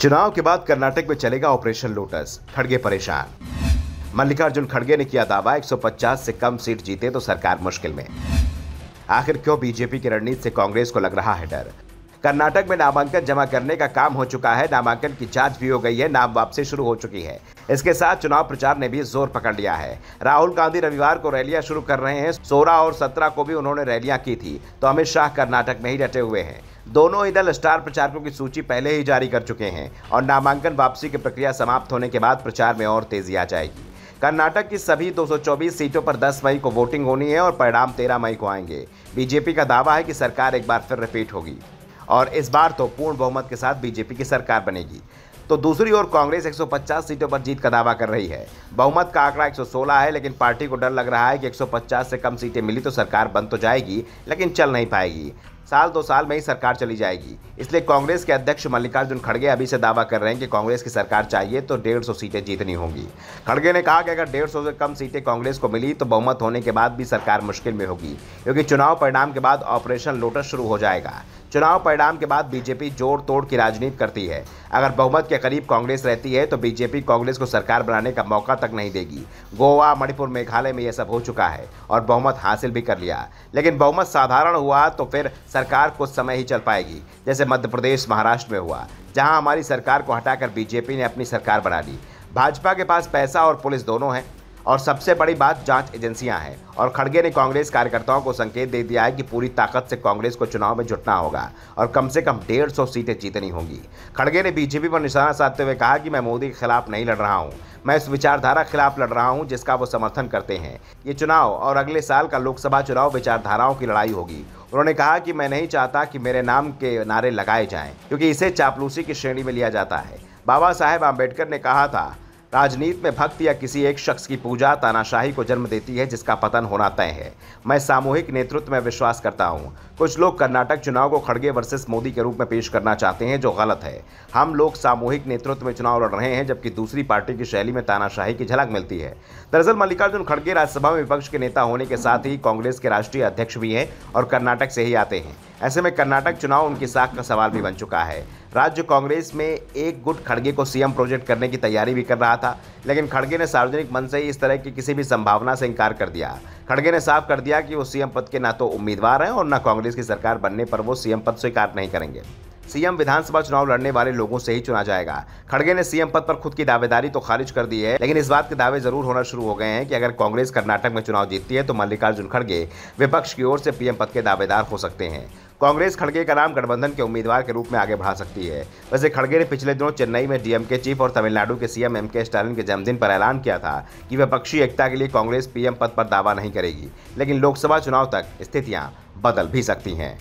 चुनाव के बाद कर्नाटक में चलेगा ऑपरेशन लोटस, खड़गे परेशान। मल्लिकार्जुन खड़गे ने किया दावा 150 से कम सीट जीते तो सरकार मुश्किल में। आखिर क्यों बीजेपी की रणनीति से कांग्रेस को लग रहा है डर। कर्नाटक में नामांकन जमा करने का काम हो चुका है, नामांकन की जांच भी हो गई है, नाम वापसी शुरू हो चुकी है। इसके साथ चुनाव प्रचार ने भी जोर पकड़ लिया है। राहुल गांधी रविवार को रैलियां शुरू कर रहे हैं। 16 और 17 को भी उन्होंने रैलियां की थी, तो अमित शाह कर्नाटक में ही डटे हुए हैं। दोनों ही दल स्टार प्रचारकों की सूची पहले ही जारी कर चुके हैं और नामांकन वापसी की प्रक्रिया समाप्त होने के बाद प्रचार में और तेजी आ जाएगी। कर्नाटक की सभी 224 सीटों पर 10 मई को वोटिंग होनी है और परिणाम 13 मई को आएंगे। बीजेपी का दावा है कि सरकार एक बार फिर रिपीट होगी और इस बार तो पूर्ण बहुमत के साथ बीजेपी की सरकार बनेगी। तो दूसरी ओर कांग्रेस 150 सीटों पर जीत का दावा कर रही है। बहुमत का आंकड़ा 116 है, लेकिन पार्टी को डर लग रहा है कि 150 से कम सीटें मिली तो सरकार बन तो जाएगी, लेकिन चल नहीं पाएगी। साल 2 साल में ही सरकार चली जाएगी। इसलिए कांग्रेस के अध्यक्ष मल्लिकार्जुन खड़गे अभी से दावा कर रहे हैं कि कांग्रेस की सरकार चाहिए तो 150 सीटें जीतनी होंगी। खड़गे ने कहा कि अगर 150 से कम सीटें कांग्रेस को मिली तो बहुमत होने के बाद भी सरकार मुश्किल में होगी, क्योंकि चुनाव परिणाम के बाद ऑपरेशन लोटस शुरू हो जाएगा। चुनाव परिणाम के बाद बीजेपी जोड़ तोड़ की राजनीति करती है। अगर बहुमत के करीब कांग्रेस रहती है तो बीजेपी कांग्रेस को सरकार बनाने का मौका तक नहीं देगी। गोवा, मणिपुर, मेघालय में यह सब हो चुका है और बहुमत हासिल भी कर लिया, लेकिन बहुमत साधारण हुआ तो फिर सरकार कुछ समय ही चल पाएगी, जैसे मध्य प्रदेश, महाराष्ट्र में हुआ, जहां हमारी सरकार को हटाकर बीजेपी ने अपनी सरकार बना ली। भाजपा के पास पैसा और पुलिस दोनों है और सबसे बड़ी बात जांच एजेंसियां हैं। और खड़गे ने कांग्रेस कार्यकर्ताओं को संकेत दे दिया है कि पूरी ताकत से कांग्रेस को चुनाव में जुटना होगा और कम से कम 150 सीटें जीतनी होंगी। खड़गे ने बीजेपी पर निशाना साधते हुए कहा कि मैं मोदी के खिलाफ नहीं लड़ रहा हूं, मैं इस विचारधारा के खिलाफ लड़ रहा हूं जिसका वो समर्थन करते हैं। ये चुनाव और अगले साल का लोकसभा चुनाव विचारधाराओं की लड़ाई होगी। उन्होंने कहा कि मैं नहीं चाहता कि मेरे नाम के नारे लगाए जाएं, क्योंकि इसे चापलूसी की श्रेणी में लिया जाता है। बाबा साहेब आम्बेडकर ने कहा था, राजनीति में भक्त या किसी एक शख्स की पूजा तानाशाही को जन्म देती है जिसका पतन होना तय है। मैं सामूहिक नेतृत्व में विश्वास करता हूं। कुछ लोग कर्नाटक चुनाव को खड़गे वर्सेस मोदी के रूप में पेश करना चाहते हैं, जो गलत है। हम लोग सामूहिक नेतृत्व में चुनाव लड़ रहे हैं, जबकि दूसरी पार्टी की शैली में तानाशाही की झलक मिलती है। दरअसल मल्लिकार्जुन खड़गे राज्यसभा में विपक्ष के नेता होने के साथ ही कांग्रेस के राष्ट्रीय अध्यक्ष भी हैं और कर्नाटक से ही आते हैं। ऐसे में कर्नाटक चुनाव उनकी साख का सवाल भी बन चुका है। राज्य कांग्रेस में एक गुट खड़गे को सीएम प्रोजेक्ट करने की तैयारी भी कर रहा था, लेकिन खड़गे ने सार्वजनिक मंच से ही इस तरह की किसी भी संभावना से इनकार कर दिया। खड़गे ने साफ कर दिया कि वो सीएम पद के ना तो उम्मीदवार हैं और न कांग्रेस की सरकार बनने पर वो सीएम पद स्वीकार नहीं करेंगे। सीएम विधानसभा चुनाव लड़ने वाले लोगों से ही चुना जाएगा। खड़गे ने सीएम पद पर खुद की दावेदारी तो खारिज कर दी है, लेकिन इस बात के दावे जरूर होना शुरू हो गए हैं कि अगर कांग्रेस कर्नाटक में चुनाव जीतती है तो मल्लिकार्जुन खड़गे विपक्ष की ओर से पीएम पद के दावेदार हो सकते हैं। कांग्रेस खड़गे का नाम गठबंधन के उम्मीदवार के रूप में आगे बढ़ा सकती है। वैसे खड़गे ने पिछले दिनों चेन्नई में डीएमके चीफ और तमिलनाडु के सीएम एमके स्टालिन के जन्मदिन पर ऐलान किया था कि विपक्षी एकता के लिए कांग्रेस पीएम पद पर दावा नहीं करेगी, लेकिन लोकसभा चुनाव तक स्थितियां बदल भी सकती हैं।